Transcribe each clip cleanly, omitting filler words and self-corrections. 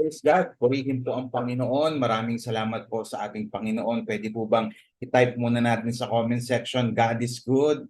Praise God, purihin po ang Panginoon. Maraming salamat po sa ating Panginoon. Pwede po bang i-type muna natin sa comment section, God is good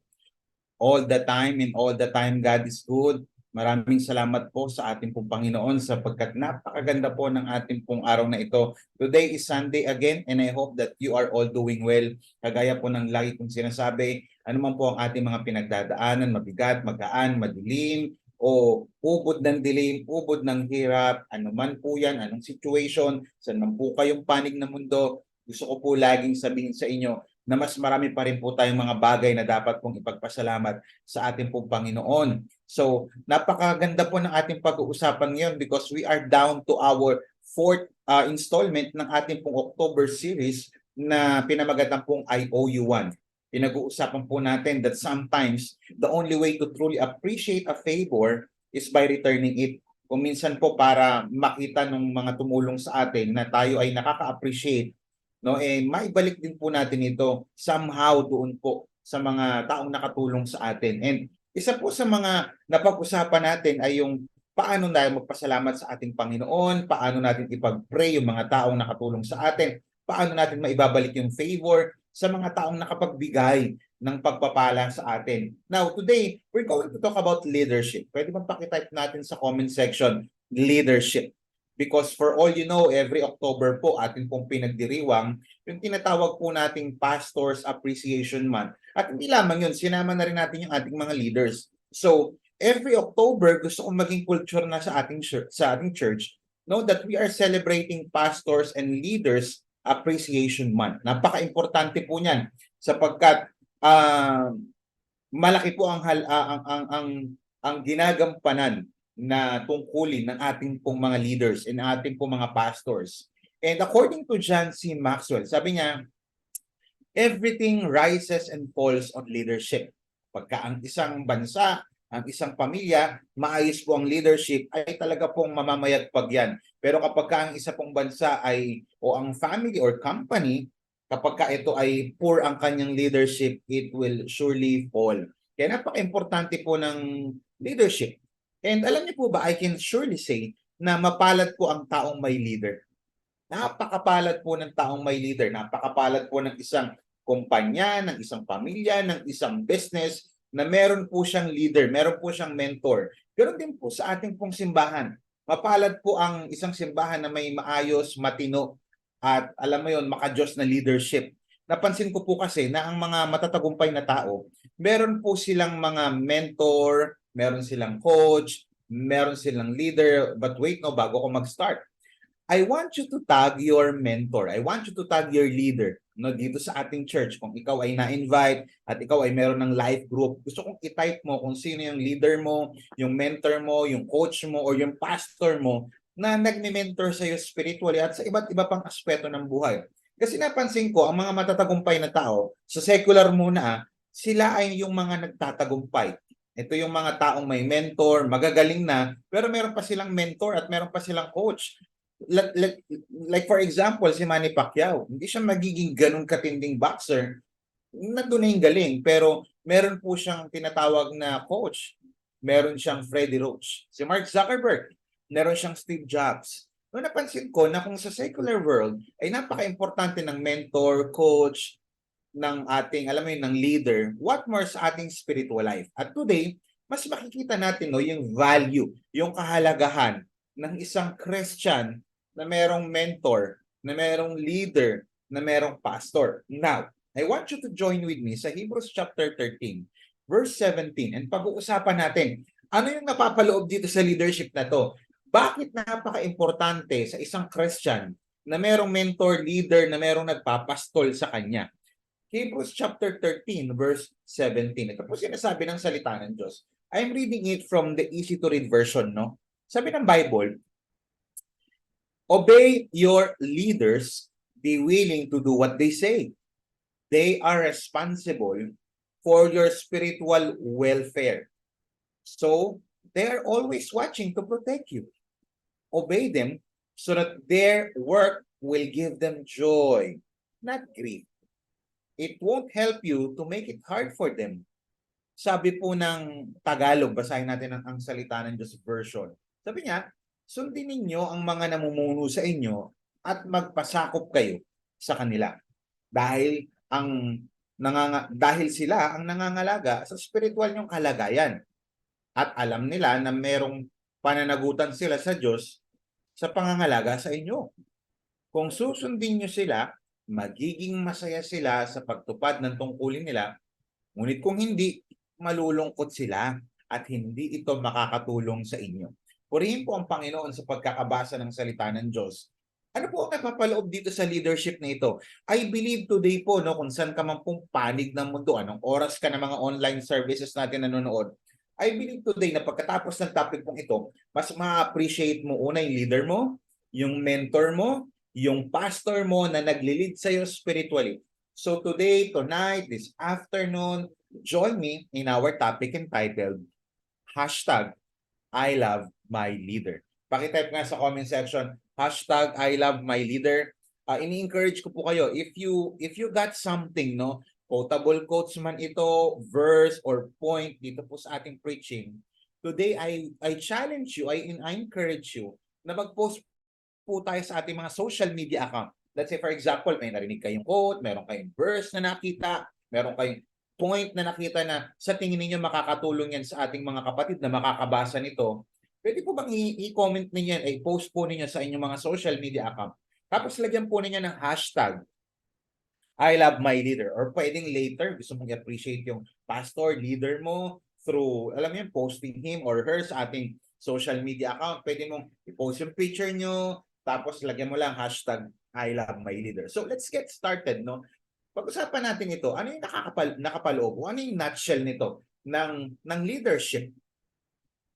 all the time, and all the time God is good. Maraming salamat po sa ating pong Panginoon sapagkat napakaganda po ng ating pong araw na ito. Today is Sunday again and I hope that you are all doing well. Kagaya po ng lagi kong sinasabi, ano man po ang ating mga pinagdadaanan, mabigat, magaan, madilim, o ubod ng dilim, ubod ng hirap, ano man po yan, anong situation, saan man po kayong panig na mundo, gusto ko po laging sabihin sa inyo na mas marami pa rin po tayong mga bagay na dapat pong ipagpasalamat sa ating pong Panginoon. So, napakaganda po ng ating pag-uusapan ngayon because we are down to our fourth installment ng ating pong October series na pinamagatan pong IOU1. Pinag-uusapan po natin that sometimes the only way to truly appreciate a favor is by returning it. Kung minsan po para makita ng mga tumulong sa atin na tayo ay nakaka-appreciate, no, maibalik din po natin ito somehow doon po sa mga taong nakatulong sa atin. And isa po sa mga napag-usapan natin ay yung paano tayo magpasalamat sa ating Panginoon, paano natin ipag-pray yung mga taong nakatulong sa atin, paano natin maibabalik yung favor sa mga taong nakapagbigay ng pagpapala sa atin. Now, today, we're going to talk about leadership. Pwede bang pakitype natin sa comment section, leadership? Because for all you know, every October po atin pong pinagdiriwang yung tinatawag po nating Pastors Appreciation Month. At hindi lamang yun, sinama na rin natin yung ating mga leaders. So, every October, gusto kong maging culture na sa ating church, know that we are celebrating Pastors and Leaders Appreciation Month. Napaka-importante po niyan sapagkat malaki po ang ginagampanan na tungkulin ng ating pong mga leaders and ating pong mga pastors. And according to John C. Maxwell, sabi niya, everything rises and falls on leadership. Pagka ang isang bansa, ang isang pamilya, maayos po ang leadership, ay talaga pong mamamayagpag yan. Pero kapag ang isa pong bansa ay, o ang family or company, kapag ka ito ay poor ang kanyang leadership, it will surely fall. Kaya napaka-importante po ng leadership. And alam niyo po ba, I can surely say na mapalad po ang taong may leader. Napakapalad po ng taong may leader. Napakapalad po ng isang kumpanya, ng isang pamilya, ng isang business na meron po siyang leader, meron po siyang mentor. Ganoon din po sa ating pong simbahan. Mapalad po ang isang simbahan na may maayos, matino, at alam mo yon, maka-Diyos na leadership. Napansin ko po kasi na ang mga matatagumpay na tao, meron po silang mga mentor, meron silang coach, meron silang leader. But wait, no, bago ko mag-start, I want you to tag your mentor. I want you to tag your leader, no, dito sa ating church. Kung ikaw ay na-invite at ikaw ay meron ng life group, gusto kong i-type mo kung sino yung leader mo, yung mentor mo, yung coach mo, or yung pastor mo na nagme-mentor sa iyo spiritually at sa iba't iba pang aspeto ng buhay. Kasi napansin ko, ang mga matatagumpay na tao, sa secular muna, sila ay yung mga nagtatagumpay. Ito yung mga taong may mentor, magagaling na, pero meron pa silang mentor at meron pa silang coach. Like for example, si Manny Pacquiao, hindi siya magiging ganun katinding boxer, nandun na yung galing, pero meron po siyang tinatawag na coach. Meron siyang Freddie Roach. Si Mark Zuckerberg, meron siyang Steve Jobs. No, napansin ko na kung sa secular world ay napaka-importante ng mentor, coach, ng ating, alam mo yun, ng leader, what more sa ating spiritual life. At today, mas makikita natin no, yung value, yung kahalagahan ng isang Christian na merong mentor, na merong leader, na merong pastor. Now, I want you to join with me sa Hebrews chapter 13, verse 17, and pag-uusapan natin, ano yung napapaloob dito sa leadership na to? Bakit napaka-importante sa isang Christian na merong mentor, leader, na merong nagpapastol sa kanya? Hebrews chapter 13, verse 17. Ito po sinasabi ng salita ng Diyos. I'm reading it from the easy-to-read version, no? Sabi ng Bible, obey your leaders, be willing to do what they say. They are responsible for your spiritual welfare. So, they are always watching to protect you. Obey them so that their work will give them joy, not grief. It won't help you to make it hard for them. Sabi po ng Tagalog, basahin natin ang salita ng Diyos version. Sabi niya, sundin ninyo ang mga namumuno sa inyo at magpasakop kayo sa kanila. Dahil dahil sila ang nangangalaga sa spiritual nyong kalagayan. At alam nila na merong pananagutan sila sa Diyos sa pangangalaga sa inyo. Kung susundin nyo sila, magiging masaya sila sa pagtupad ng tungkulin nila. Ngunit kung hindi, malulungkot sila at hindi ito makakatulong sa inyo. Purihin po ang Panginoon sa pagkakabasa ng salita ng Diyos. Ano po ang napapaloob dito sa leadership na ito? I believe today po, no, kung saan ka man pong panig ng mundo, anong oras ka ng mga online services natin nanonood, I believe today na pagkatapos ng topic pong ito, mas ma-appreciate mo una yung leader mo, yung mentor mo, yung pastor mo na nagli-lead sa'yo spiritually. So today, tonight, this afternoon, join me in our topic entitled hashtag I love my leader. Pakitype nga sa comment section, hashtag I love my leader. Ini-encourage ko po kayo, if you got something, no, quotable quotes man ito, verse or point dito po sa ating preaching, today I challenge you, I encourage you na mag-post po tayo sa ating mga social media account. Let's say for example, may narinig kayong quote, meron kayong verse na nakita, meron kayong point na nakita na sa tingin ninyo makakatulong yan sa ating mga kapatid na makakabasa nito, pwede po bang i-comment ninyo yan, i-post po ninyo sa inyong mga social media account. Tapos lagyan po ninyo ng hashtag I love my leader. Or pwedeng later, gusto mong i-appreciate yung pastor, leader mo through, alam mo yun, posting him or her sa ating social media account. Pwede mong i-post yung picture nyo, tapos lagyan mo lang hashtag I love my leader. So let's get started, no? Pag-usapan natin ito, ano yung nakapaloob, ano yung nutshell nito ng leadership?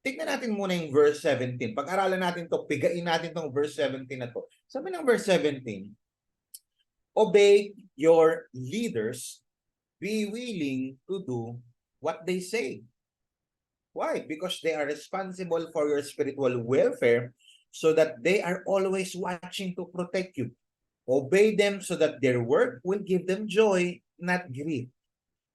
Tignan natin muna yung verse 17. Pag-aralan natin to, pigain natin tong verse 17 na to. Sabi ng verse 17, obey your leaders, be willing to do what they say. Why? Because they are responsible for your spiritual welfare so that they are always watching to protect you. Obey them so that their work will give them joy, not grief.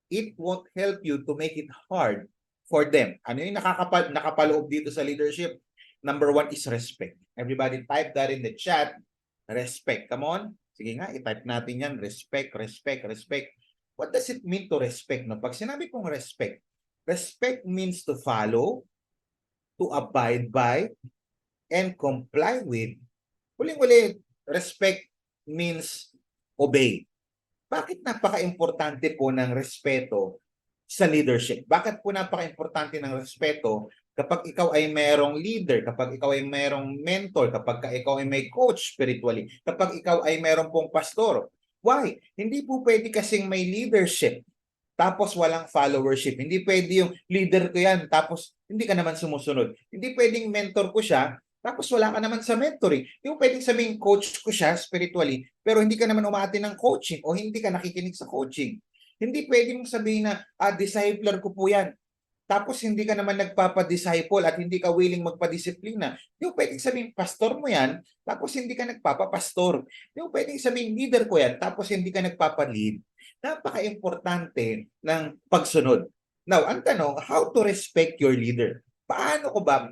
It won't help you to make it hard for them. Ano yung nakapaloob dito sa leadership? Number 1 is respect. Everybody type that in the chat. Respect. Come on. Sige nga, i-type natin yan. Respect, respect, respect. What does it mean to respect? No? Pag sinabi kong respect, respect means to follow, to abide by, and comply with. Uling-uli, respect means obey. Bakit napaka-importante po ng respeto sa leadership? Bakit po napaka-importante ng respeto kapag ikaw ay mayroong leader, kapag ikaw ay mayroong mentor, kapag ikaw ay may coach spiritually, kapag ikaw ay mayroong pong pastor? Why? Hindi po pwede kasing may leadership tapos walang followership. Hindi pwede yung leader ko yan tapos hindi ka naman sumusunod. Hindi pwedeng mentor ko siya tapos wala ka naman sa mentoring. Yung pwedeng sabihin coach ko siya spiritually, pero hindi ka naman umaatin ng coaching o hindi ka nakikinig sa coaching. Hindi pwedeng sabihin na, discipler ko po yan. Tapos hindi ka naman nagpapadisciple at hindi ka willing magpadisiplina. Yung pwedeng sabihin pastor mo yan, tapos hindi ka nagpapapastor. Yung pwedeng sabihin leader ko yan, tapos hindi ka nagpapalead. Napaka-importante ng pagsunod. Now, ang tanong, how to respect your leader? Paano ko ba?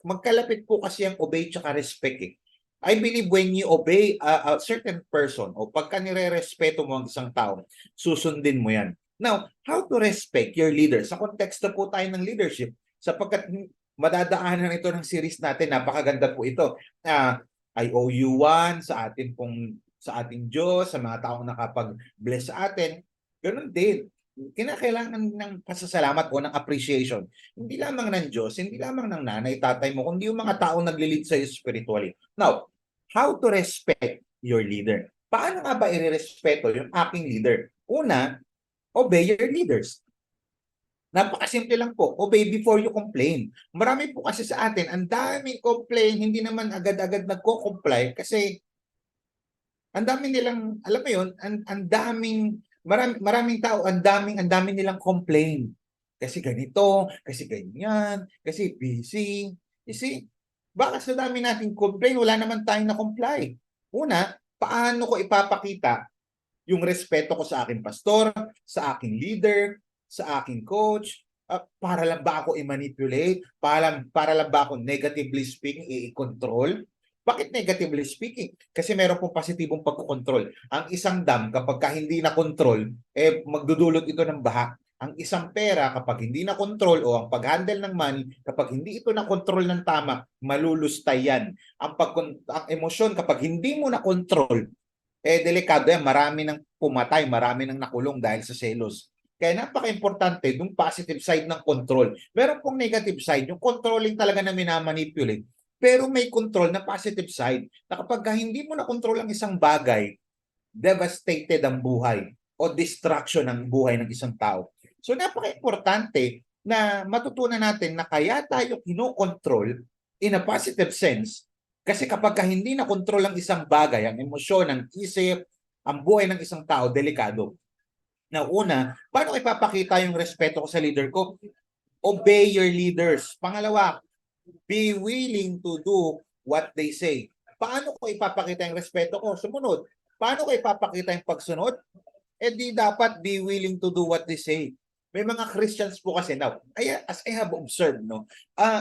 Magkalapit po kasi ang obey tsaka respect eh. I believe when you obey a certain person o pagka nire-respeto mo ang isang tao, susundin mo yan. Now, how to respect your leader? Sa konteksto po tayo ng leadership, sapagkat madadaanan ito ng series natin, napakaganda po ito. I owe you one sa ating Diyos, sa mga taong nakapag-bless sa atin. Ganun din. Kinakailangan ng pasasalamat o ng appreciation. Hindi lamang ng Diyos, hindi lamang ng nanay, tatay mo, kundi yung mga taong nagli-lead sa iyo spiritually. Now, how to respect your leader? Paano nga ba i-respeto yung aking leader? Una, obey your leaders. Napakasimple lang po. Obey before you complain. Marami po kasi sa atin, ang daming complain, hindi naman agad-agad nagko-comply kasi ang dami nilang, alam mo yun, ang daming, maraming tao, ang daming nilang complain. Kasi ganito, kasi ganyan, kasi busy. You see, baka sa dami nating complain, wala naman tayong na-comply. Una, paano ko ipapakita yung respeto ko sa aking pastor, sa aking leader, sa aking coach, Para lang ba ako i-manipulate? Para lang ba ako negatively speaking i-control? Bakit negatively speaking? Kasi meron pong positibong pagkokontrol. Ang isang dam, kapag hindi na control, magdudulot ito ng baha. Ang isang pera, kapag hindi na control, o ang pag-handle ng money, kapag hindi ito na control ng tama, malulustay yan. Ang emosyon, kapag hindi mo na control, delikado yan. Marami nang pumatay, marami nang nakulong dahil sa selos. Kaya napaka-importante yung positive side ng control. Meron pong negative side, yung controlling talaga na minamanipulate. Pero may control na positive side na kapag hindi mo na control ang isang bagay, devastated ang buhay o distraction ang buhay ng isang tao. So napaka-importante na matutunan natin na kaya tayo kinokontrol in a positive sense kasi kapag hindi na control ang isang bagay, ang emosyon, ang isip, ang buhay ng isang tao, delikado. Na una, paano ko ipapakita yung respeto ko sa leader ko? Obey your leaders. Pangalawa, be willing to do what they say. Paano ko ipapakita yung respeto ko? Sumunod. Paano ko ipapakita yung pagsunod? Di dapat be willing to do what they say. May mga Christians po kasi now, as I have observed, no,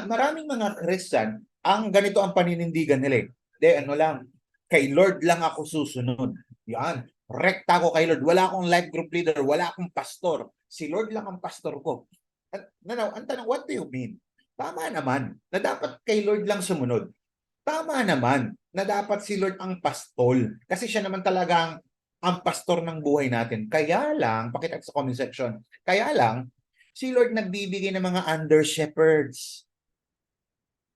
maraming mga Christian, ang ganito ang paninindigan nila. Ano lang, kay Lord lang ako susunod. Yan. Rekta ako kay Lord. Wala akong life group leader. Wala akong pastor. Si Lord lang ang pastor ko. Ang tanong, what do you mean? Tama naman na dapat kay Lord lang sumunod. Tama naman na dapat si Lord ang pastol. Kasi siya naman talagang ang pastor ng buhay natin. Kaya lang, pakita sa comment section, kaya lang, si Lord nagbibigay ng mga under shepherds.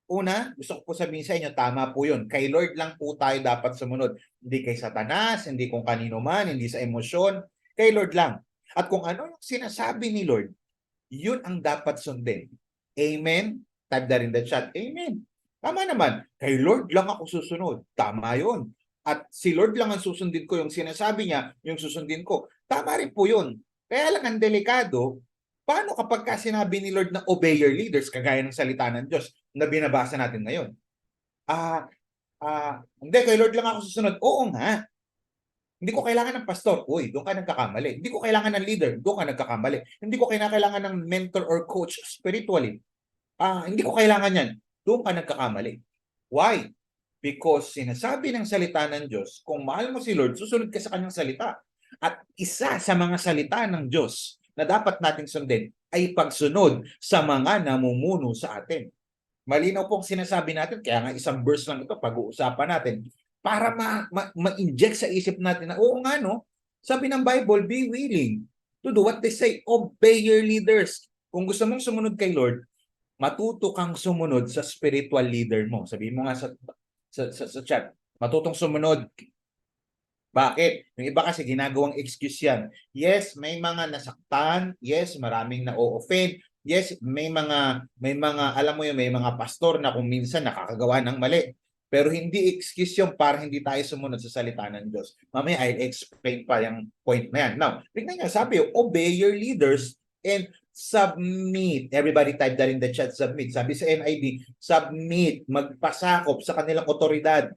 Una, gusto ko po sabihin sa inyo, tama po yun. Kay Lord lang po tayo dapat sumunod. Hindi kay Satanas, hindi kung kanino man, hindi sa emosyon. Kay Lord lang. At kung ano yung sinasabi ni Lord, yun ang dapat sundin. Amen? Type that in the chat. Amen. Tama naman. Kay Lord lang ako susunod. Tama yun. At si Lord lang ang susundin ko. Yung sinasabi niya, yung susundin ko. Tama rin po yun. Kaya lang ang delikado, paano kapag sinabi ni Lord na obey your leaders, kagaya ng salita ng Diyos na binabasa natin ngayon? Hindi, kay Lord lang ako susunod. Oo nga. Hindi ko kailangan ng pastor. Uy, doon ka nagkakamali. Hindi ko kailangan ng leader. Doon ka nagkakamali. Hindi ko kailangan ng mentor or coach spiritually. Hindi ko kailangan yan. Doon ka nagkakamali. Why? Because sinasabi ng salita ng Diyos, kung mahal mo si Lord, susunod ka sa kanyang salita. At isa sa mga salita ng Diyos na dapat nating sundin ay pagsunod sa mga namumuno sa atin. Malinaw pong sinasabi natin, kaya nga isang verse lang ito, pag-uusapan natin, para ma-inject sa isip natin na, oo nga no, sabi ng Bible, be willing to do what they say. Obey your leaders. Kung gusto mong sumunod kay Lord, matuto kang sumunod sa spiritual leader mo. Sabihin mo nga sa chat, matutong sumunod. Bakit? Yung iba kasi ginagawang excuse yan. Yes, may mga nasaktan. Yes, maraming na-offend. Yes, may mga alam mo yun, may mga pastor na kung minsan nakakagawa ng mali. Pero hindi excuse yun para hindi tayo sumunod sa salita ng Diyos. Mamaya I'll explain pa yung point na yan. Now, tingnan nyo, sabi yung obey your leaders and submit. Everybody type that in the chat, submit. Sabi sa NIV, submit, magpasakop sa kanilang otoridad.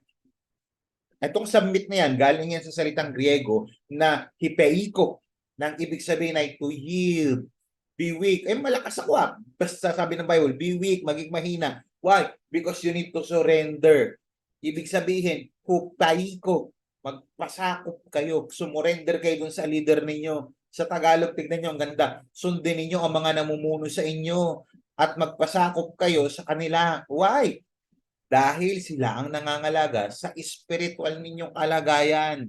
Itong submit na yan, galing yan sa salitang Griego na hipeiko, nang ibig sabihin ay to yield, be weak. Malakas ako Basta sabi ng Bible, be weak, maging mahina. Why? Because you need to surrender. Ibig sabihin, hupaiko, magpasakop kayo, sumurrender kayo dun sa leader ninyo. Sa Tagalog, tignan nyo, ang ganda. Sundin ninyo ang mga namumuno sa inyo at magpasakop kayo sa kanila. Why? Dahil sila ang nangangalaga sa spiritual ninyong kalagayan.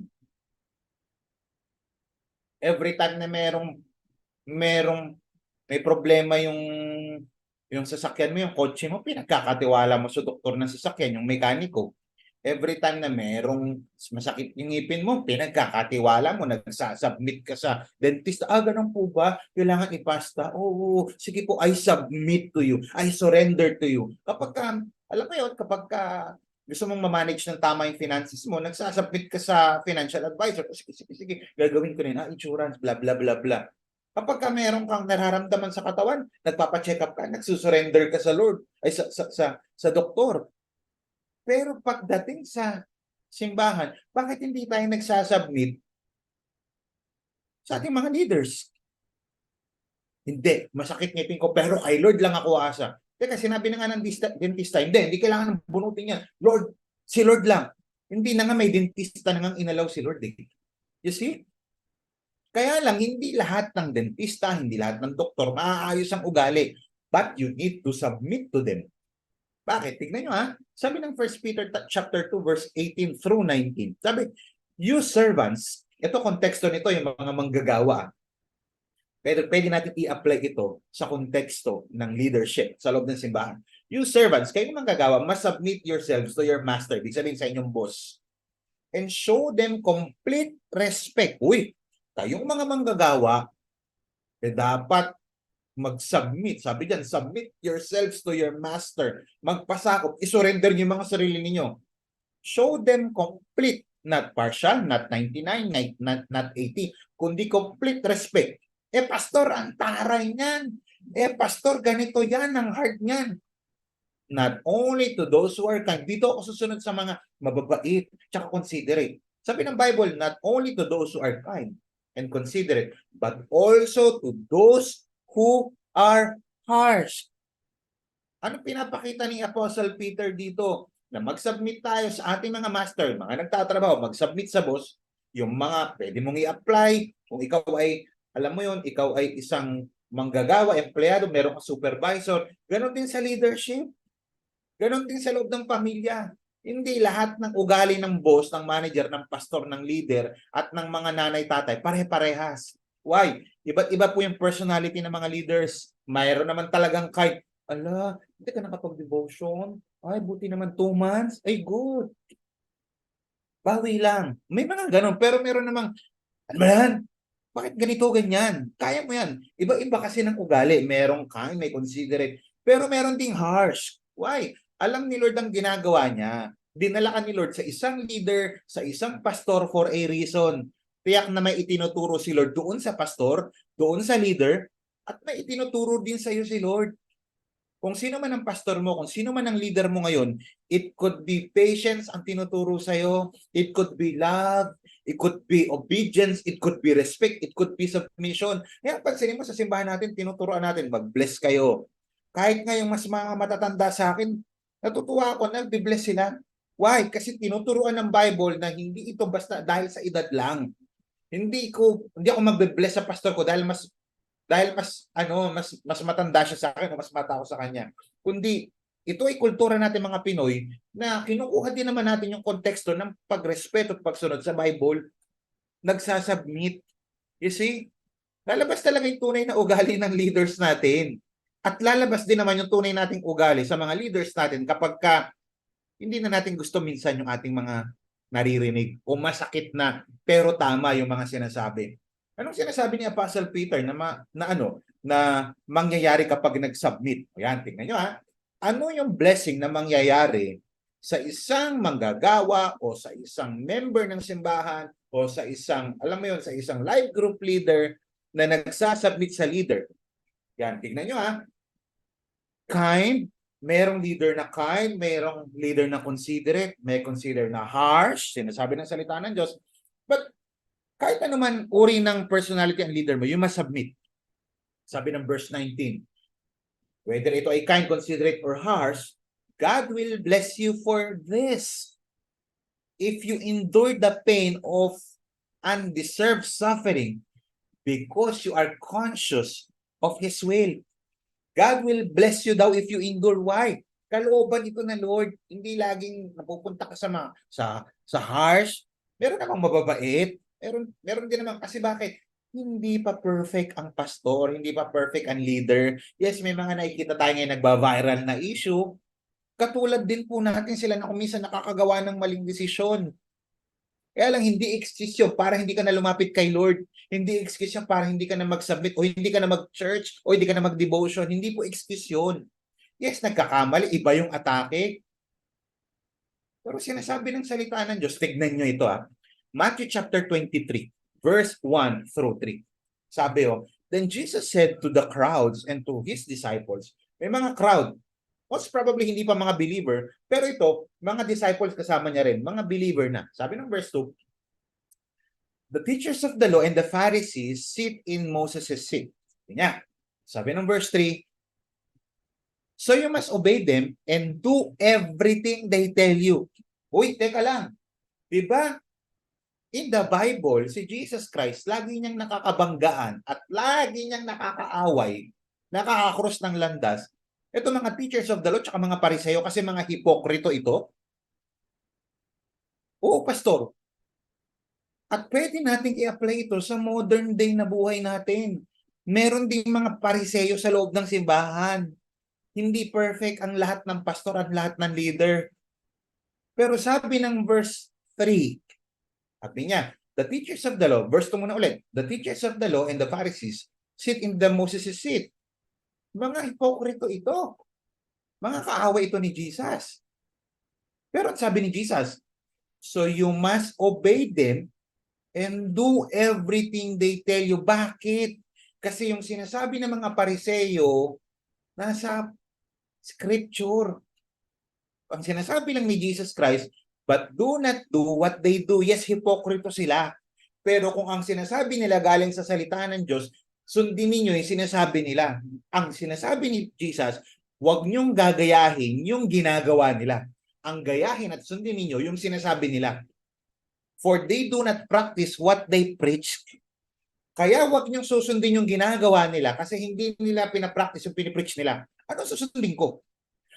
Every time na may problema yung sasakyan mo, yung kotse mo, pinagkakatiwala mo sa doktor ng sasakyan, yung mekaniko. Every time na merong masakit yung ngipin mo, pinagkakatiwala mo, nagsasubmit ka sa dentist. Ganun po ba? Kailangan ipasta? Oo, sige po, I submit to you. I surrender to you. Alam mo yun, kapag gusto mong ma-manage ng tama yung finances mo, nagsasubmit ka sa financial advisor. Sige, gagawin ko rin, insurance, bla bla bla bla. Kapag meron kang nararamdaman sa katawan, nagpapa-check up ka, nagsusurrender ka sa Lord, ay sa doktor. Pero pagdating sa simbahan, bakit hindi tayo nagsasubmit sa ating mga leaders? Hindi, masakit ngipin ko, pero kay Lord lang ako aasa. Teka, sinabi na nga ng dentista, hindi kailangan ng bunutin yan. Lord, si Lord lang. Hindi na nga may dentista na nga inalaw si Lord eh. You see? Kaya lang, hindi lahat ng dentista, hindi lahat ng doktor maaayos ang ugali. But you need to submit to them. Bakit? Tignan nyo ha. Sabi ng 1 Peter chapter 2 verse 18 through 19. Sabi, you servants, ito konteksto nito yung mga manggagawa. Pero pwede natin i-apply ito sa konteksto ng leadership sa loob ng simbahan. You servants, kayong manggagawa, must submit yourselves to your master. Ibig sabihin sa inyong boss. And show them complete respect. Uy, kayong mga manggagawa, dapat mag-submit. Sabi diyan, submit yourselves to your master. Magpasakop, isurrender niyo yung mga sarili ninyo. Show them complete, not partial, not 99, not 80, kundi complete respect. Pastor, ang taray niyan. Pastor, ganito yan, ang hard niyan. Not only to those who are kind. Dito ako susunod sa mga mababait, tsaka considerate. Sabi ng Bible, not only to those who are kind and considerate, but also to those who are harsh. Ano pinapakita ni Apostle Peter dito? Na mag-submit tayo sa ating mga master, mga nagtatrabaho, mag-submit sa boss, yung mga pwede mong i-apply, kung ikaw ay, alam mo yon, ikaw ay isang manggagawa, empleyado, meron kang supervisor, ganon din sa leadership, ganon din sa loob ng pamilya. Hindi lahat ng ugali ng boss, ng manager, ng pastor, ng leader, at ng mga nanay-tatay, pare-parehas. Why? Iba't iba po yung personality ng mga leaders. Mayroon naman talagang kahit, ala, hindi ka nakapag-devotion. Ay, buti naman 2 months. Ay, good. Bawi lang. May mga ganun. Pero meron namang, ano ba yan? Bakit ganito, ganyan? Kaya mo yan. Iba-iba kasi ng ugali. Merong kind, may considerate. Pero meron ding harsh. Why? Alam ni Lord ang ginagawa niya. Dinala ka ni Lord sa isang leader, sa isang pastor for a reason. Tiyak na may itinuturo si Lord doon sa pastor, doon sa leader, at may itinuturo din sa iyo si Lord. Kung sino man ang pastor mo, kung sino man ang leader mo ngayon, it could be patience ang tinuturo sa'yo, it could be love, it could be obedience, it could be respect, it could be submission. Kaya pansinin mo sa simbahan natin, tinuturoan natin, mag-bless kayo. Kahit nga yung mas mga matatanda sa akin, natutuwa ako na nag-bless sila. Why? Kasi tinuturoan ng Bible na hindi ito basta dahil sa edad lang. Hindi ako magbe-bless sa pastor ko dahil mas matanda siya sa akin o mas mata ako sa kanya. Kundi ito ay kultura natin mga Pinoy na kinukuha din naman natin yung konteksto ng pagrespeto at pagsunod sa Bible. Nagsasubmit. You see? Lalabas talaga yung tunay na ugali ng leaders natin. At lalabas din naman yung tunay nating ugali sa mga leaders natin kapag hindi na natin gusto minsan yung ating mga naririnig o masakit na pero tama yung mga sinasabi. Anong sinasabi ni Apostle Peter na mangyayari kapag nag-submit? Ayan, tingnan nyo ha. Ano yung blessing na mangyayari sa isang manggagawa o sa isang member ng simbahan o sa isang, alam mo yun, sa isang life group leader na nagsasubmit sa leader? Yan, tingnan nyo ha. Kind, merong leader na kind, merong leader na considerate, may consider na harsh, sinasabi ng salita ng Diyos. But kahit anuman uri ng personality ang leader mo, you must submit. Sabi ng verse 19, whether ito ay kind, considerate, or harsh, God will bless you for this. If you endure the pain of undeserved suffering because you are conscious of His will. God will bless you daw if you endure. Why? Kalooban ito na Lord, hindi laging napupunta ka sa harsh. Meron namang mababait. Meron din naman kasi bakit? Hindi pa perfect ang pastor, hindi pa perfect ang leader. Yes, may mga nakikita tayo ngayon nagba-viral na issue. Katulad din po natin sila na kuminsan nakakagawa ng maling desisyon. Kaya lang hindi excuse yun para hindi ka na lumapit kay Lord. Hindi excuse yun para hindi ka na mag-submit o hindi ka na mag-church o hindi ka na mag-devotion. Hindi po excuse yun. Yes, nagkakamali. Iba yung atake. Pero sinasabi ng salita ng Diyos, tignan nyo ito ha. Matthew chapter 23, verse 1 through 3. Sabi then Jesus said to the crowds and to His disciples, may mga crowd, most probably hindi pa mga believer, pero ito, mga disciples kasama niya rin, mga believer na. Sabi ng verse 2, the teachers of the law and the Pharisees sit in Moses' seat. Niya. Sabi ng verse 3, so you must obey them and do everything they tell you. Uy, teka lang. Diba? In the Bible, si Jesus Christ, lagi niyang nakakabanggaan at lagi niyang nakakaaway, nakakakrus ng landas. Ito mga teachers of the law at mga Pariseo kasi mga hipokrito ito. Oo, pastor. At pwede nating i-apply ito sa modern day na buhay natin. Meron ding mga Pariseo sa loob ng simbahan. Hindi perfect ang lahat ng pastor at lahat ng leader. Pero sabi ng verse 3, sabi niya, the teachers of the law, verse 2 muna ulit, the teachers of the law and the Pharisees sit in the Moses' seat. Mga hipokrito ito. Mga kaaway ito ni Jesus. Pero sabi ni Jesus, so you must obey them and do everything they tell you. Bakit? Kasi yung sinasabi ng mga Pariseo, nasa scripture. Ang sinasabi lang ni Jesus Christ, but do not do what they do. Yes, hipokrito sila. Pero kung ang sinasabi nila galing sa salita ng Diyos, sundin ninyo yung sinasabi nila. Ang sinasabi ni Jesus, huwag niyong gagayahin yung ginagawa nila. Ang gayahin at sundin ninyo yung sinasabi nila. For they do not practice what they preach. Kaya huwag niyong susundin yung ginagawa nila kasi hindi nila pinapractice yung pinipreach nila. Ano susundin ko?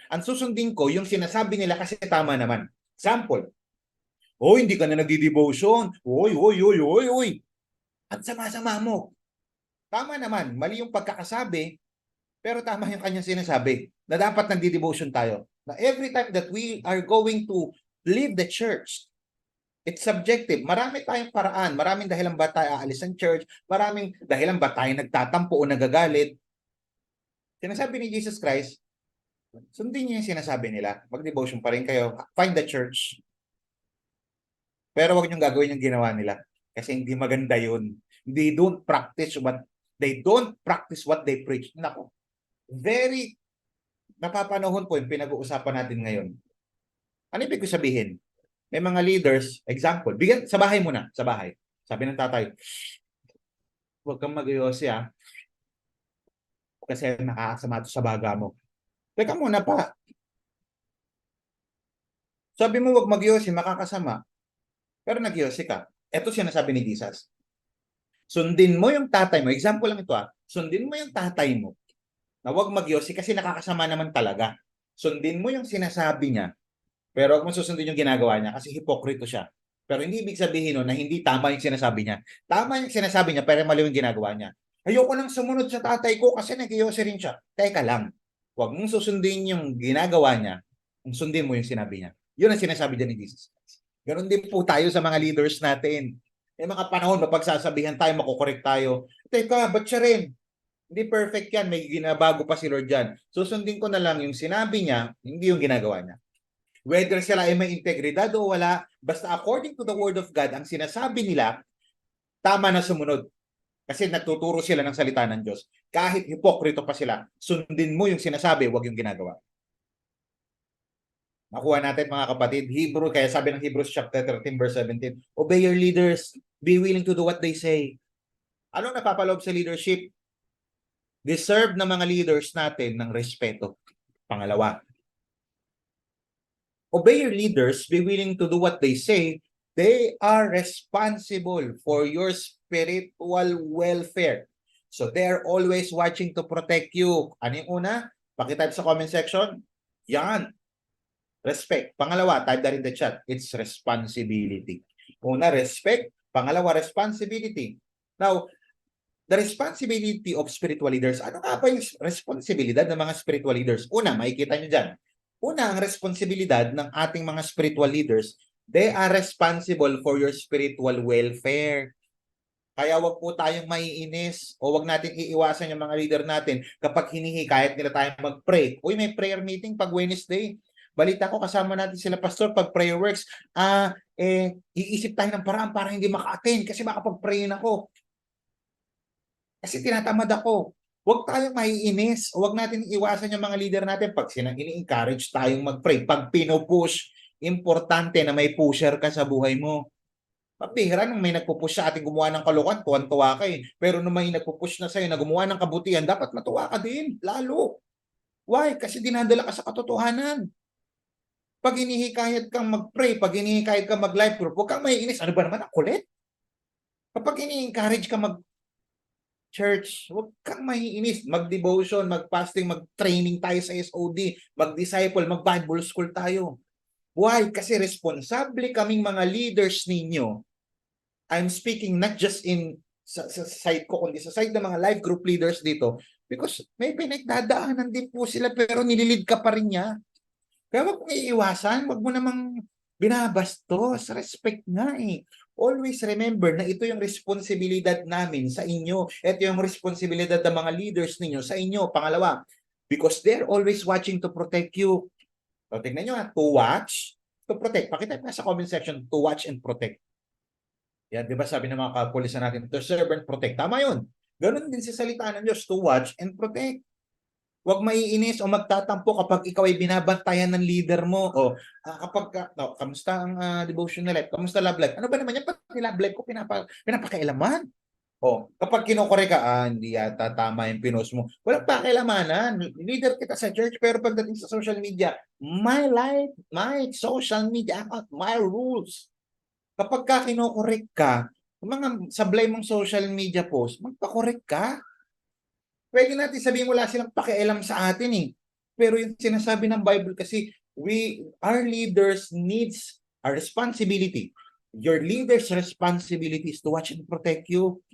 Ang susundin ko, yung sinasabi nila kasi tama naman. Example, hindi ka na nagdi-devotion. Oy. Ang sama-sama mo. Tama naman, mali yung pagkakasabi, pero tama yung kanyang sinasabi na dapat nagdi-devotion tayo. Na every time that we are going to leave the church, it's subjective. Marami tayong paraan. Maraming dahilan ba tayo aalis ng church? Maraming dahilan ba tayo nagtatampo o nagagalit? Sinasabi ni Jesus Christ, sundin niyo yung sinasabi nila. Mag-devotion pa rin kayo. Find the church. Pero wag niyong gagawin yung ginawa nila. Kasi hindi maganda yun. They don't practice what they preach. Nako. Very napapanahon po yung pinag-uusapan natin ngayon. Ano ibig ko sabihin? May mga leaders, example, bigyan sa bahay muna, sa bahay. Sabi ng tatay, huwag kang mag-iossi kasi nakakasama ito sa baga mo. Teka muna pa. Sabi mo huwag mag-iossi, makakasama. Pero nag-iossi ka. Ito sinasabi ni Jesus. Sundin mo yung tatay mo. Example lang ito Sundin mo yung tatay mo na huwag mag-iossi kasi nakakasama naman talaga. Sundin mo yung sinasabi niya. Pero huwag mo susundin yung ginagawa niya kasi hipokrito siya. Pero hindi ibig sabihin na hindi tama yung sinasabi niya. Tama yung sinasabi niya pero mali yung ginagawa niya. Ayoko nang sumunod sa tatay ko kasi nag-iossi rin siya. Teka lang. Huwag mong susundin yung ginagawa niya. Sundin mo yung sinabi niya. Yun ang sinasabi dyan ni Jesus. Ganon din po tayo sa mga leaders natin. May mga panahon na pagsasabihan tayo, makukorek tayo. Teka, ba't siya rin? Hindi perfect yan. May ginabago pa si Lord dyan. Susundin ko na lang yung sinabi niya, hindi yung ginagawa niya. Whether sila ay may integridad o wala, basta according to the Word of God, ang sinasabi nila, tama na sumunod. Kasi nagtuturo sila ng salita ng Diyos. Kahit hipokrito pa sila, sundin mo yung sinasabi, huwag yung ginagawa. Nakuha natin mga kapatid, Hebrew, kaya sabi ng Hebrews chapter 13 verse 17, obey your leaders, be willing to do what they say. Anong napapaloob sa leadership? Deserve ng mga leaders natin ng respeto. Pangalawa, obey your leaders, be willing to do what they say. They are responsible for your spiritual welfare. So they are always watching to protect you. Ano yung una? Pakitype sa comment section. Yan. Respect. Pangalawa, type that in the chat. It's responsibility. Una, respect. Pangalawa, responsibility. Now, the responsibility of spiritual leaders. Ano nga ba yung responsibilidad ng mga spiritual leaders? Una, makikita nyo dyan. Una, ang responsibilidad ng ating mga spiritual leaders, they are responsible for your spiritual welfare. Kaya wag po tayong maiinis o wag natin iiwasan yung mga leader natin kapag hinihikayat nila tayong mag-pray. Uy, may prayer meeting pag Wednesday. Balita ko kasama natin sila pastor pag prayer works. Iisip tayo ng paraan para hindi maka-attend kasi makapag-prayin ako. Kasi tinatamad ako. Huwag tayong maiinis. Huwag natin iwasan yung mga leader natin pag ini-encourage tayong mag-pray. Pag pinupush, importante na may pusher ka sa buhay mo. Mabihira nung may nagpo-push sa ating gumawa ng kalokohan, tuwan-tuwa ka eh. Pero nung may nagpo-push na sa'yo na gumawa ng kabutihan, dapat matuwa ka din, lalo. Why? Kasi dinadala ka sa katotohanan. Pag hinihikayat kang mag-pray, pag hinihikayat kang mag-live group, huwag kang maiinis. Ano ba naman, ang kulit? Kapag ini-encourage ka mag-church, huwag kang maiinis. Mag-devotion, mag-fasting, mag-training tayo sa SOD, mag-disciple, mag-Bible school tayo. Why? Kasi responsable kaming mga leaders ninyo. I'm speaking not just in sa side ko, kundi sa side ng mga live group leaders dito. Because may pinagdadaanan din po sila, pero nililid ka pa rin niya. Kaya wag mong iiwasan, wag mo namang binabastos. Respect nga eh. Always remember na ito yung responsibilidad namin sa inyo. Ito yung responsibilidad ng mga leaders ninyo sa inyo. Pangalawa, because they're always watching to protect you. So, tignan nyo ha, to watch, to protect. Pakita mo sa comment section, to watch and protect. Yan, di ba sabi ng mga kapulisan natin, to serve and protect. Tama yun. Ganun din sa salita ng Diyos, to watch and protect. Huwag maiinis o magtatampo kapag ikaw ay binabantayan ng leader mo. O kapag, kamusta ang devotional life? Kamusta love life? Ano ba naman yan? Pati love life ko pinapakailaman. O, kapag kinokore ka, hindi yata tama yung pinost mo. Walang pakialamanan. Leader kita sa church, pero pagdating sa social media, my life, my social media account, my rules. Kapag ka kinokorek ka, mga sablay mong social media post, magpakorek ka. Pwede natin sabihin wala silang pakialam sa atin eh. Pero yung sinasabi ng Bible kasi, our leaders needs a responsibility. Your leader's responsibility is to watch and protect you.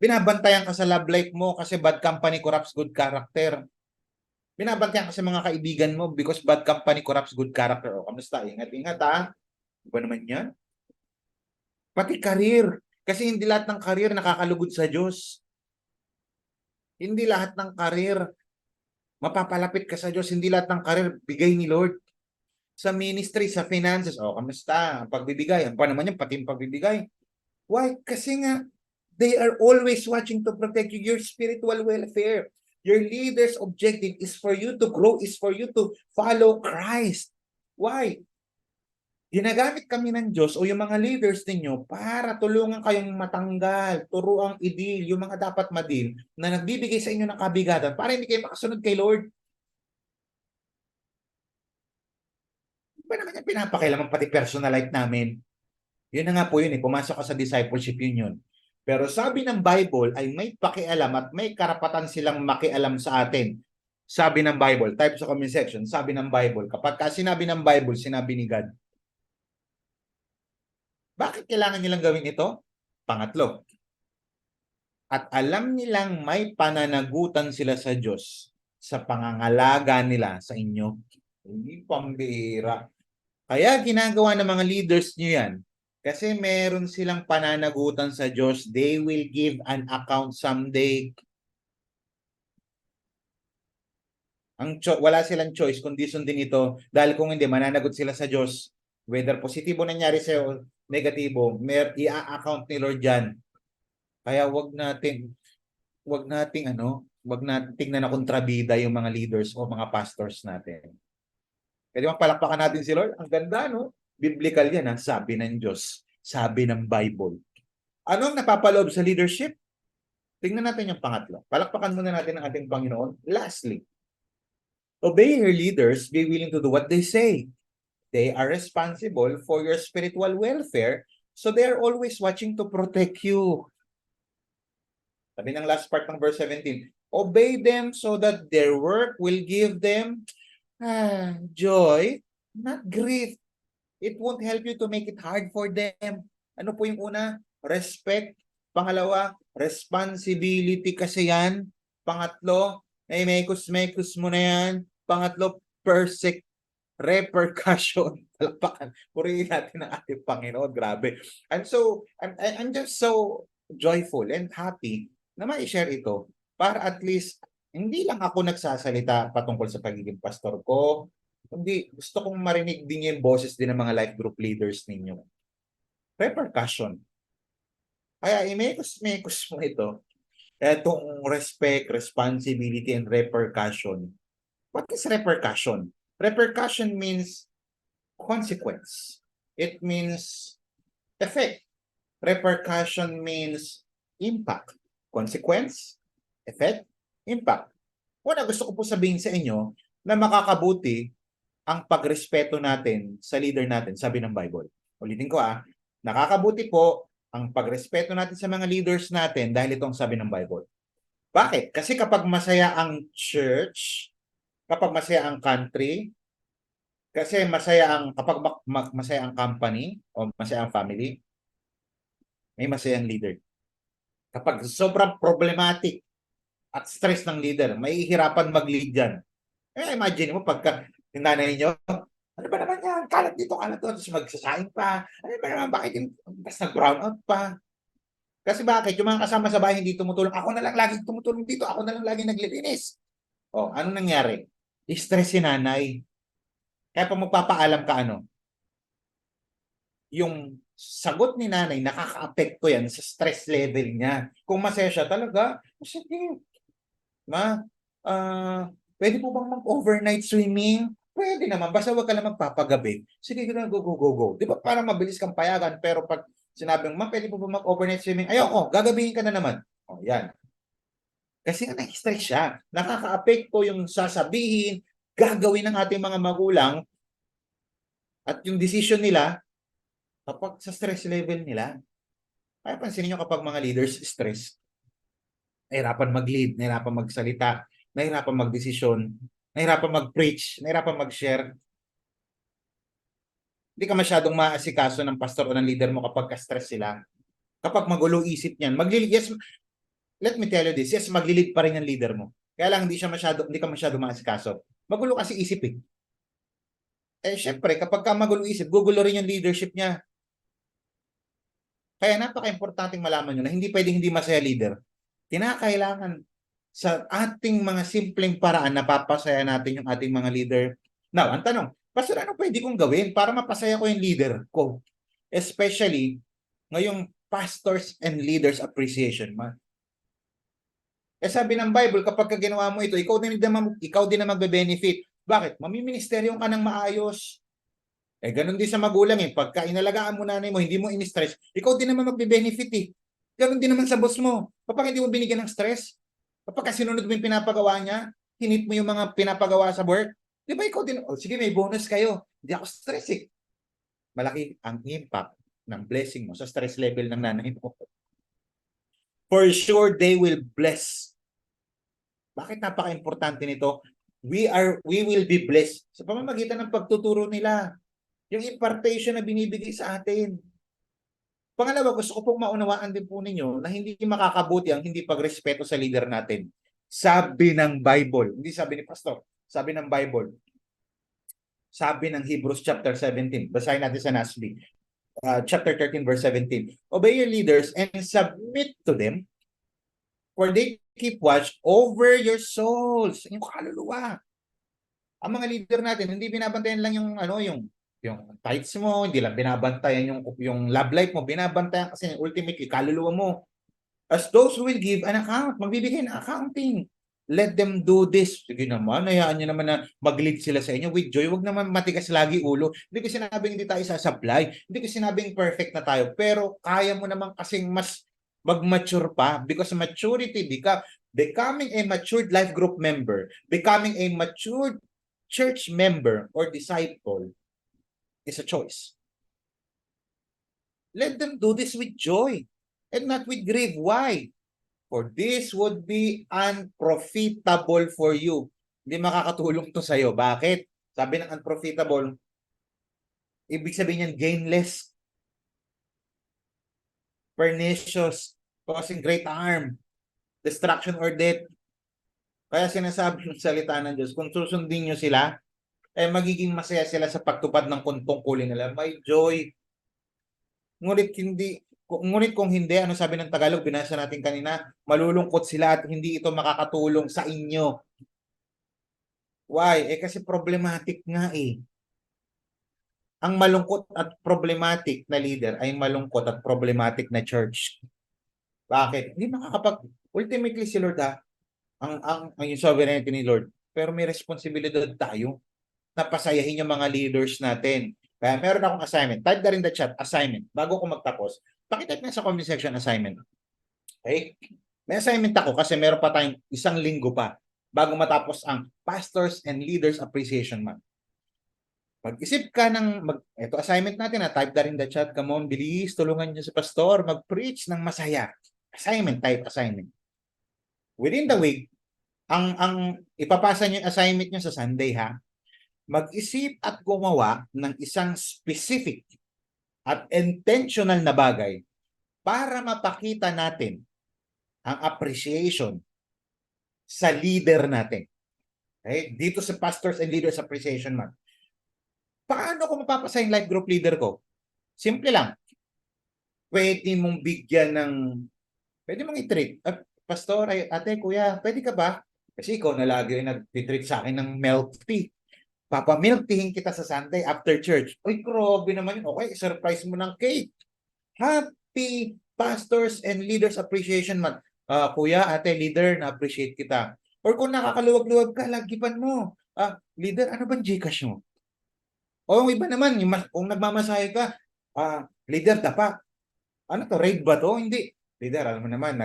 Binabantayan ka sa love life mo kasi bad company corrupts good character. Binabantayan ka sa mga kaibigan mo because bad company corrupts good character. O, kamusta? Ingat-ingat ha. Iba naman yan. Pati karir. Kasi hindi lahat ng karir nakakalugod sa Diyos. Hindi lahat ng karir mapapalapit ka sa Diyos. Hindi lahat ng karir bigay ni Lord. Sa ministry, sa finances, kamusta? Ang pagbibigay. Ang pa naman yan, pati yung pagbibigay. Why? Kasi nga, they are always watching to protect you, your spiritual welfare. Your leader's objective is for you to grow, is for you to follow Christ. Why? Ginagamit kami ng Diyos o yung mga leaders ninyo para tulungan kayong matanggal, turuang idil, yung mga dapat madil na nagbibigay sa inyo ng kabigatan para hindi kayo makasunod kay Lord. Ba naman yung pinapakailaman pati personal life namin? Yun na nga po yun pumasok ka sa discipleship yun. Pero sabi ng Bible ay may pakialam at may karapatan silang makialam sa atin. Sabi ng Bible, type sa comment section, sabi ng Bible, kapag sinabi ng Bible, sinabi ni God. Bakit kailangan nilang gawin ito? Pangatlo, at alam nilang may pananagutan sila sa Diyos sa pangangalaga nila sa inyo. Hindi pambihira. Kaya ginagawa ng mga leaders nyo yan. Kasi meron silang pananagutan sa Diyos. They will give an account someday. Wala silang choice kundi sundin ito. Dahil kung hindi, mananagot sila sa Diyos. Whether positibo nangyari sa'yo, negatibo, i-account ni Lord yan. Kaya wag nating tingnan na kontrabida yung mga leaders o mga pastors natin. Pwede bang palakpakan natin si Lord? Ang ganda, no? Biblical yan, sabi ng Diyos, sabi ng Bible. Ano ang napapaloob sa leadership? Tingnan natin yung pangatlo. Palakpakan muna natin ang ating Panginoon. Lastly, obey your leaders, be willing to do what they say. They are responsible for your spiritual welfare, so they are always watching to protect you. Sabi ng last part ng verse 17, obey them so that their work will give them joy, not grief. It won't help you to make it hard for them. Ano po yung una? Respect. Pangalawa, responsibility kasi yan. Pangatlo, mekos mo na yan. Pangatlo, repercussion. Palakpakan. Purihin natin ang ating Panginoon. Grabe. I'm just so joyful and happy na ma-share ito para at least hindi lang ako nagsasalita patungkol sa pagiging pastor ko, kundi gusto kong marinig din yung boses din ng mga life group leaders ninyo. Repercussion. Kaya imekos-mekos mo ito. Itong respect, responsibility, and repercussion. What is repercussion? Repercussion means consequence. It means effect. Repercussion means impact. Consequence, effect, impact. Una, gusto ko po sabihin sa inyo na makakabuti ang pagrespeto natin sa leader natin, sabi ng Bible. Ulitin ko nakakabuti po ang pagrespeto natin sa mga leaders natin dahil ito ang sabi ng Bible. Bakit? Kasi kapag masaya ang church, kapag masaya ang country, kasi kapag masaya ang company o masaya ang family, may masayang leader. Kapag sobrang problematic at stress ng leader, may hihirapan mag-lead yan. Imagine mo pagka yung nanay niyo, ano ba naman yan? Kalat dito, kalat doon. Tapos magsasaing pa. Ano ba naman? Bakit yung nag-brown out pa? Kasi bakit? Yung mga kasama sa bahay hindi tumutulong. Ako na lang laging tumutulong dito. Ako na lang laging naglilinis. Anong nangyari? Stress si nanay. Kaya pag magpapaalam ka yung sagot ni nanay, nakaka-apekto yan sa stress level niya. Kung masaya siya talaga, sige, pwede po bang mag-overnight swimming? Pwede naman, basta wag ka lang magpapagabi. Sige, go. Di ba parang mabilis kang payagan, pero pag sinabing, ma, pwede po ba mag-overnight swimming? Ayoko, gagabihin ka na naman. Yan. Kasi nga na-stress siya. Nakaka-apekto yung sasabihin, gagawin ng ating mga magulang at yung decision nila kapag sa stress level nila. Kaya pansinin nyo kapag mga leaders stress, nahirapan mag-lead, nahirapan magsalita, nahirapan mag-desisyon, nahirapan mag-preach, nahirapan mag-share. Hindi ka masyadong maasikaso ng pastor o ng leader mo kapag ka-stress sila. Kapag magulo isip niyan, yes, let me tell you this, yes, maglilid pa rin yung leader mo. Kaya lang hindi ka masyado maasikaso. Magulo kasi isip eh. Syempre, kapag ka magulo isip, gugulo rin yung leadership niya. Kaya napaka-importanting malaman nyo na hindi pwedeng hindi masaya leader. Kinakailangan sa ating mga simpleng paraan na papasaya natin yung ating mga leader. Now, ang tanong, Pastor, ano pwede kong gawin para mapasaya ko yung leader ko? Especially ngayong Pastors and Leaders Appreciation Month. Sabi ng Bible, kapag ginawa mo ito, ikaw din na magbe-benefit. Bakit? Mamiministeryo ka ng maayos. Ganun din sa magulang Pagka inalagaan mo nanay mo, hindi mo in-stress, ikaw din naman magbe-benefit Ganun din naman sa boss mo. Kapag hindi mo binigyan ng stress, kapag sinunod mo yung pinapagawa niya, hinit mo yung mga pinapagawa sa work, di ba ikaw din, sige may bonus kayo. Hindi ako stress Malaki ang impact ng blessing mo sa stress level ng nanay mo. For sure, they will bless. Bakit napaka-importante nito? We will be blessed sa pamamagitan ng pagtuturo nila. Yung impartation na binibigay sa atin. Pangalawa, gusto ko pong maunawaan din po ninyo na hindi makakabuti ang hindi pagrespeto sa leader natin. Sabi ng Bible, hindi sabi ni Pastor, sabi ng Bible. Sabi ng Hebrews chapter 17. Basahin natin sa NASB. Chapter 13 verse 17. Obey your leaders and submit to them, for they keep watch over your souls. Yung kaluluwa. Ang mga leader natin, hindi binabantayan lang yung tithes mo, hindi lang binabantayan yung love life mo, binabantayan kasi ultimately kaluluwa mo. As those who will give an account, magbibigay ng accounting. Let them do this. Sige naman, hayaan nyo naman na mag-lead sila sa inyo with joy. Huwag naman matigas lagi ulo. Hindi ko sinabing hindi tayo sasablay. Hindi ko sinabing perfect na tayo. Pero kaya mo naman kasing mas mag-mature pa because maturity, becoming a matured life group member, becoming a matured church member or disciple is a choice. Let them do this with joy and not with grief. Why? For this would be unprofitable for you. Hindi makakatulong to sa'yo. Bakit? Sabi ng unprofitable, ibig sabihin yan gainless, pernicious, causing great harm, destruction or death. Kaya sinasabi ng salita ng Diyos, kung susundin nyo sila, magiging masaya sila sa pagtupad ng tungkulin nila. May joy. Ngunit kung hindi, ano sabi ng Tagalog, binasa natin kanina, malulungkot sila at hindi ito makakatulong sa inyo. Why? Kasi problematic nga Ang malungkot at problematic na leader ay malungkot at problematic na church. Bakit? Hindi ultimately si Lord ang yung sovereignty ni Lord. Pero may responsibilidad tayo na pasayahin yung mga leaders natin. Kaya meron akong assignment. Type na rin the chat, assignment. Bago ko magtapos, pakitype na sa comment section assignment. Okay? May assignment ako kasi meron pa tayong 1 linggo pa bago matapos ang Pastors and Leaders Appreciation Month. Mag-isip ka ito assignment natin na type na rin the chat. Come on, bilis, tulungan niyo si pastor, mag-preach ng masaya. Assignment, type assignment. Within the week, ang ipapasa niyo yung assignment niyo sa Sunday ha. Mag-isip at gumawa ng isang specific at intentional na bagay para mapakita natin ang appreciation sa leader natin. Okay? Dito sa Pastors and Leaders Appreciation Month. Paano ko mapapasa yung life group leader ko? Simple lang. Pwede mong i-treat. Pastor, ate, kuya, pwede ka ba? Kasi ikaw na lagi yung nag-treat sa akin ng milk tea. Papa-milk teahin kita sa Sunday after church. Uy, grabe naman yun. Okay, surprise mo ng cake. Happy Pastors and Leaders Appreciation Month. Kuya, ate, leader, na-appreciate kita. Or kung nakakaluwag-luwag ka, lagipan mo. Leader, ano bang Gcash mo? O yung iba naman, kung nagmamasahe ka, leader, tapa. Ano to, raid ba to? Hindi. Leader, alam mo naman,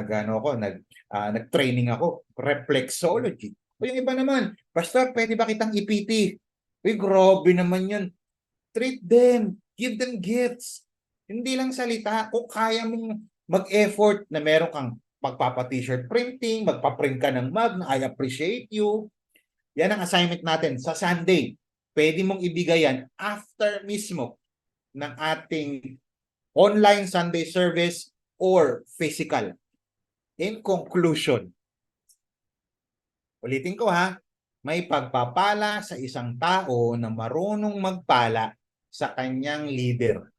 nag-training ako, reflexology. O yung iba naman, pastor, pwede ba kitang iPT? Uy, grabe naman yun. Treat them, give them gifts. Hindi lang salita. Kung kaya mong mag-effort na meron kang magpapa-t-shirt printing, magpa-print ka ng mug na I appreciate you. Yan ang assignment natin sa Sunday. Pwede mong ibigay yan after mismo ng ating online Sunday service or physical. In conclusion, ulitin ko ha, may pagpapala sa isang tao na marunong magpala sa kanyang leader.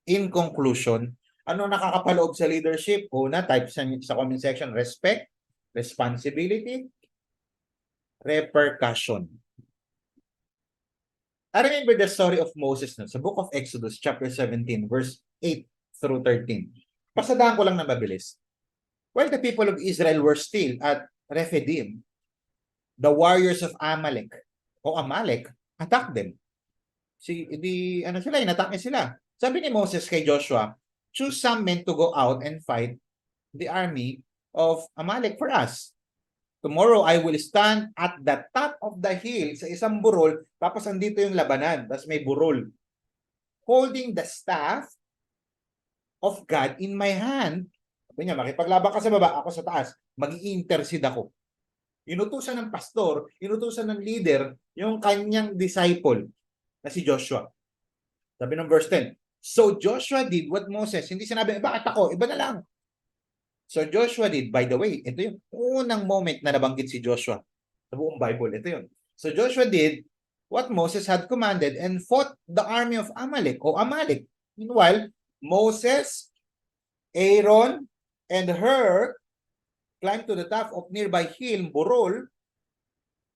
In conclusion, ano nakakapaloob sa leadership? Una, type sa comment section, respect, responsibility, repercussion. I remember the story of Moses sa book of Exodus chapter 17 verse 8 through 13. Pasadahan ko lang na mabilis. While the people of Israel were still at Rephidim, the warriors of Amalek attacked them. Inatake sila. Sabi ni Moses kay Joshua, choose some men to go out and fight the army of Amalek for us. Tomorrow, I will stand at the top of the hill sa isang burol, tapos andito yung labanan, tapos may burol. Holding the staff of God in my hand. Sabi niya, makipaglaban ka sa baba, ako sa taas, mag-i-intercede ako. Inutusan ng pastor, inutusan ng leader, yung kanyang disciple na si Joshua. Sabi ng verse 10, so Joshua did what Moses, hindi sinabi, bakit ako? Iba na lang. So Joshua did, by the way, ito yung unang moment na nabanggit si Joshua sa buong Bible. Ito yun. So Joshua did what Moses had commanded and fought the army of Amalek o Amalek. Meanwhile, Moses, Aaron, and Hur climbed to the top of nearby hill, Burol.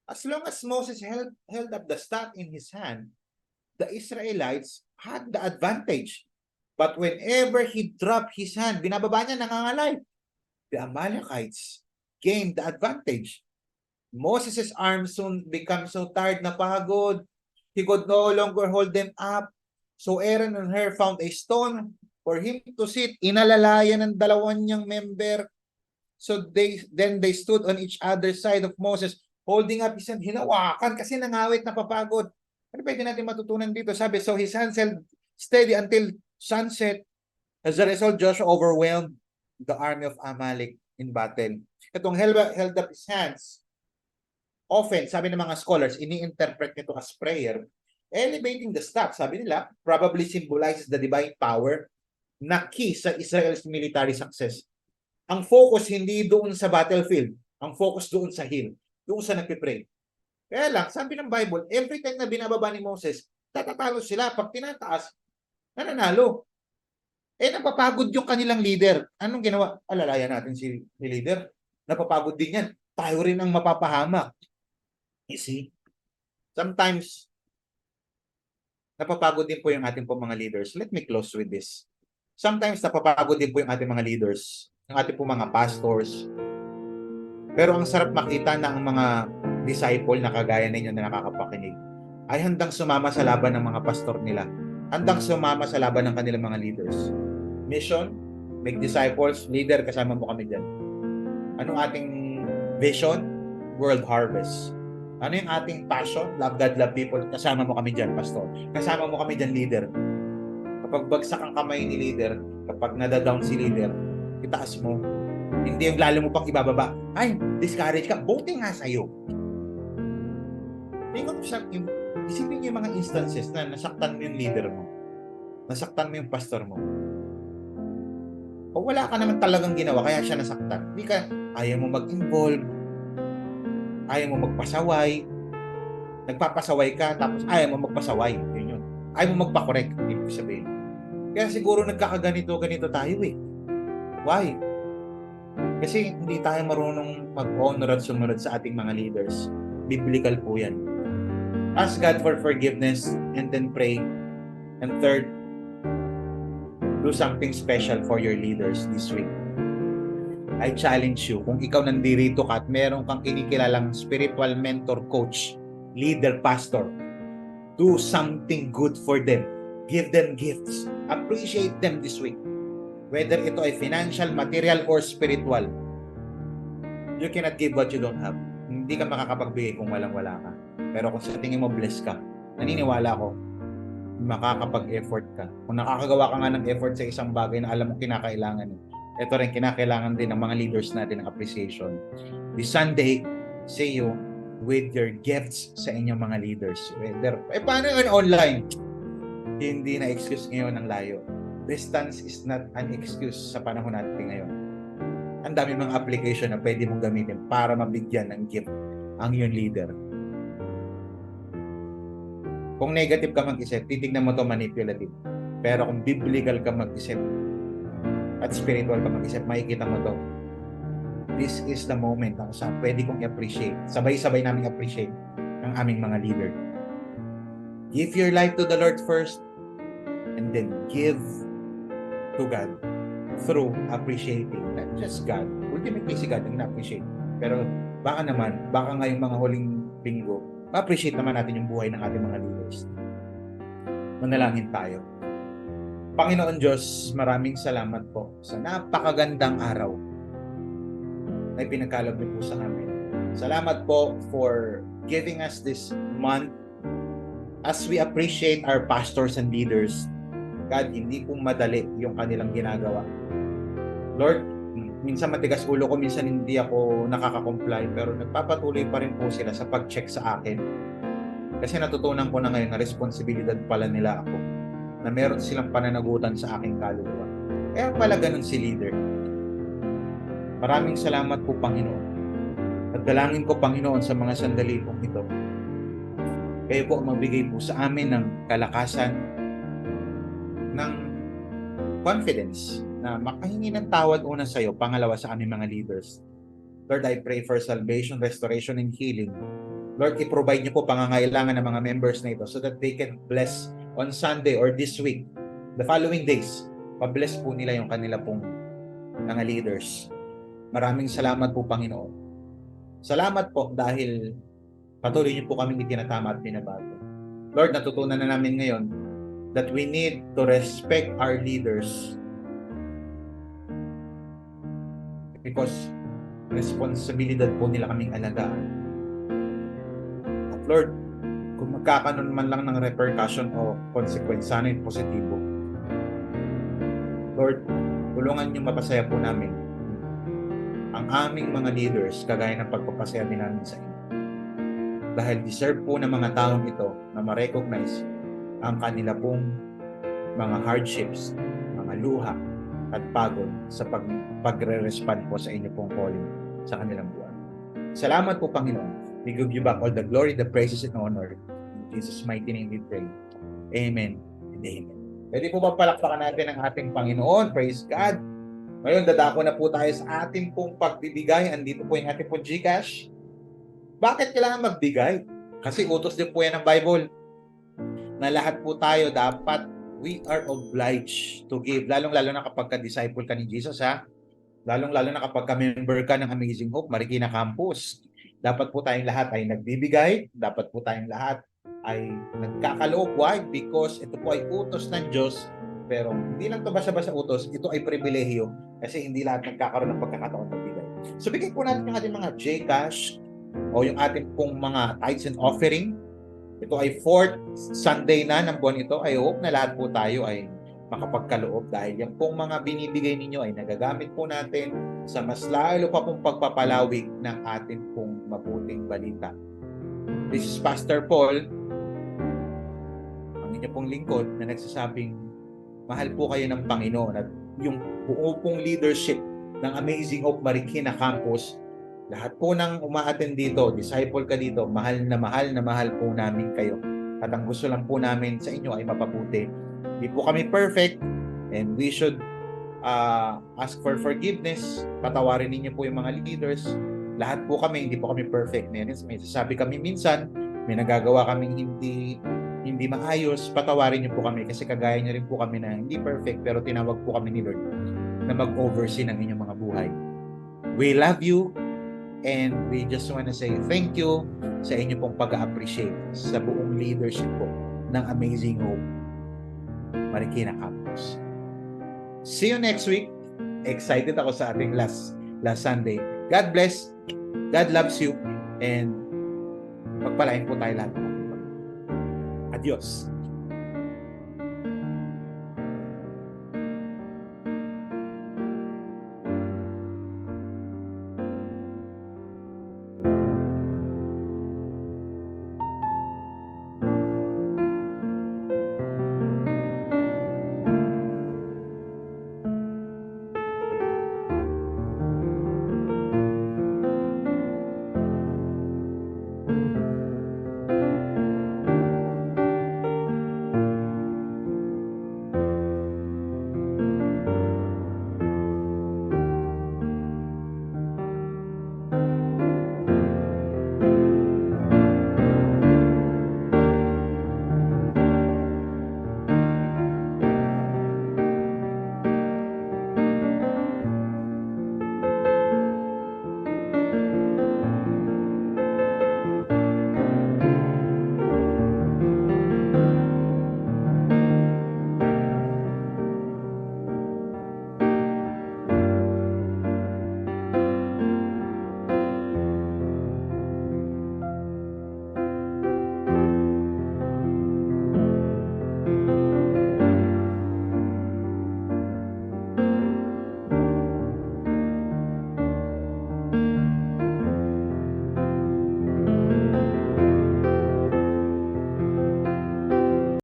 As long as Moses held up the staff in his hand, the Israelites had the advantage. But whenever he dropped his hand, binababa niya, nangangalay. The Amalekites gained the advantage. Moses' arms soon became so tired na pagod. He could no longer hold them up. So Aaron and Hur found a stone for him to sit. Inalalayan ng dalawang niyang member. So they stood on each other side of Moses, holding up his hand. Hinawakan kasi nangawit na papagod. Ano pwede natin matutunan dito? Sabi, so his hands held steady until sunset. As a result, Joshua overwhelmed the army of Amalek in battle. Itong held up his hands, often, sabi ng mga scholars, ini-interpret nito as prayer. Elevating the staff, sabi nila, probably symbolizes the divine power na key sa Israel's military success. Ang focus hindi doon sa battlefield, ang focus doon sa hill, doon sa nagpipray. Kaya lang, sabi ng Bible, every time na binababa ni Moses, tatatalo sila. Pag tinataas, nananalo. Napapagod yung kanilang leader. Anong ginawa? Alalayan natin si leader. Napapagod din yan. Tayo rin ang mapapahamak. You see? Sometimes, napapagod din po yung ating po mga leaders. Let me close with this. Sometimes, napapagod din po yung ating mga leaders, yung ating po mga pastors. Pero ang sarap makita na ang mga disciple na kagaya ninyo na nakakapakinig ay handang sumama sa laban ng mga pastor nila. handang sumama sa laban ng kanilang mga leaders. Mission, make disciples, leader, kasama mo kami dyan. Anong ating vision? World harvest. Ano yung ating passion? Love God, love people. Kasama mo kami dyan, pastor. Kasama mo kami dyan, leader. Kapag bagsak ang kamay ni leader, kapag nadadown si leader, itaas mo. Hindi yung lalo mo pang ibababa. Ay, discourage ka. Buti nga sa'yo. Isipin niyo yung mga instances na nasaktan mo yung leader mo. Nasaktan mo yung pastor mo. O wala ka naman talagang ginawa, kaya siya nasaktan. Hindi ka, ayaw mo mag-involve, ayaw mo magpasaway, nagpapasaway ka, tapos ayaw mo magpasaway. Yun yun. Ayaw mo magpakorek, ibig sabihin. Kaya siguro nagkakaganito-ganito tayo eh. Why? Kasi hindi tayo marunong mag-honor at sumunod sa ating mga leaders. Biblical po yan. Ask God for forgiveness and then pray. And third, do something special for your leaders this week. I challenge you, kung ikaw nandirito ka at meron kang kinikilalang spiritual mentor, coach, leader, pastor, do something good for them. Give them gifts. Appreciate them this week. Whether ito ay financial, material, or spiritual. You cannot give what you don't have. Hindi ka makakapagbigay kung walang-wala ka. Pero kung sa tingin mo blessed ka, naniniwala ko, makakapag-effort ka. Kung nakakagawa ka nga ng effort sa isang bagay na alam mo kinakailangan, ito rin kinakailangan din ng mga leaders natin ng appreciation. This Sunday, see you with your gifts sa inyong mga leaders. Whether, paano yun online? Hindi na excuse ngayon ng layo. Distance is not an excuse sa panahon natin ngayon. Ang dami mga application na pwede mong gamitin para mabigyan ng gift ang iyong leader. Kung negative ka mag-isip, titignan mo to manipulative. Pero kung biblical ka mag-isip at spiritual ka mag-isip, makikita mo to. This is the moment na saan pwede kong i-appreciate. Sabay-sabay namin appreciate ang aming mga leader. Give your life to the Lord first and then give to God through appreciating not just God. Ultimately si God ang na-appreciate. Pero baka ngayong mga huling linggo, ma-appreciate naman natin yung buhay ng ating mga leaders. Manalangin tayo. Panginoon Diyos, maraming salamat po sa napakagandang araw na ipinagkaloob niyo po sa amin. Salamat po for giving us this month as we appreciate our pastors and leaders. God, hindi po madali yung kanilang ginagawa. Lord, minsan matigas ulo ko, minsan hindi ako nakaka-comply, pero nagpapatuloy pa rin po sila sa pag-check sa akin. Kasi natutunan ko na ngayon na responsibilidad pala nila ako, na meron silang pananagutan sa aking kaluluwa. Kaya pala ganun si leader. Maraming salamat po, Panginoon. At dalangin ko, Panginoon, sa mga sandali pong ito, kayo po magbigay po sa amin ng kalakasan, ng confidence, na makahingi ng tawad una sa iyo, pangalawa sa aming mga leaders. Lord, I pray for salvation, restoration, and healing. Lord, i-provide niyo po pangangailangan ng mga members na ito so that they can bless on Sunday or this week, the following days. Pa-bless po nila yung kanila pong mga leaders. Maraming salamat po, Panginoon. Salamat po dahil patuloy niyo po kaming itinatama at binabago. Lord, natutunan na namin ngayon that we need to respect our leaders because responsibilidad po nila kaming alagaan. At Lord, kung magkakaroon man lang ng repercussion o consequence, sana yung positibo. Lord, tulungan niyo mapasaya po namin ang aming mga leaders kagaya ng pagpapasaya din namin sa inyo. Dahil deserve po ng mga taong ito na ma-recognize ang kanila pong mga hardships, mga luha at pagod sa pagre-respond po sa inyo pong calling sa kanilang buwan. Salamat po, Panginoon. We give you back all the glory, the praises, and honor. In Jesus' mighty name we pray. Amen and amen. Pwede po ba palakpakan natin ang ating Panginoon? Praise God. Ngayon, dadako na po tayo sa ating pong pagbibigay. Andito po yung ating pong GCash. Bakit kailangan magbigay? Kasi utos din po yan ng Bible na lahat po tayo dapat, we are obliged to give. Lalong-lalo na kapag ka-disciple ka ni Jesus, ha? Lalong-lalo na kapag ka-member ka ng Amazing Hope, Marikina Campus. Dapat po tayong lahat ay nagbibigay. Dapat po tayong lahat ay nagkakaloob. Why? Because ito po ay utos ng Diyos. Pero hindi lang ito basta-basta utos, ito ay pribilehiyo kasi hindi lahat nagkakaroon ng pagkakataon magbigay. So bigay po natin yung ating mga Gcash o yung ating pong mga tithes and offering. Ito ay 4th Sunday na ng buwan ito. I hope na lahat po tayo ay makapagkaloob dahil yung pong mga binibigay ninyo ay nagagamit po natin sa mas lalo pa pong pagpapalawig ng ating pong mabuting balita. This is Pastor Paul, ang inyo pong lingkod na nagsasabing mahal po kayo ng Panginoon at yung buo pong leadership ng Amazing Hope Marikina Campus, lahat po ng umaattend dito, disciple ka dito, mahal na mahal po namin kayo. At ang gusto lang po namin sa inyo ay mapabuti. Hindi po kami perfect and we should ask for forgiveness. Patawarin ninyo po yung mga leaders. Lahat po kami, hindi po kami perfect. May sasabi kami minsan, may nagagawa kaming hindi maayos, patawarin niyo po kami kasi kagaya niyo rin po kami na hindi perfect pero tinawag po kami ni Lord na mag-oversee ng inyong mga buhay. We love you and we just want to say thank you sa inyo pong pag-appreciate sa buong leadership po ng Amazing Hope Marikina Campus. See you next week. Excited ako sa ating last Sunday. God bless. God loves you and magpalain po tayo lahat. Adios.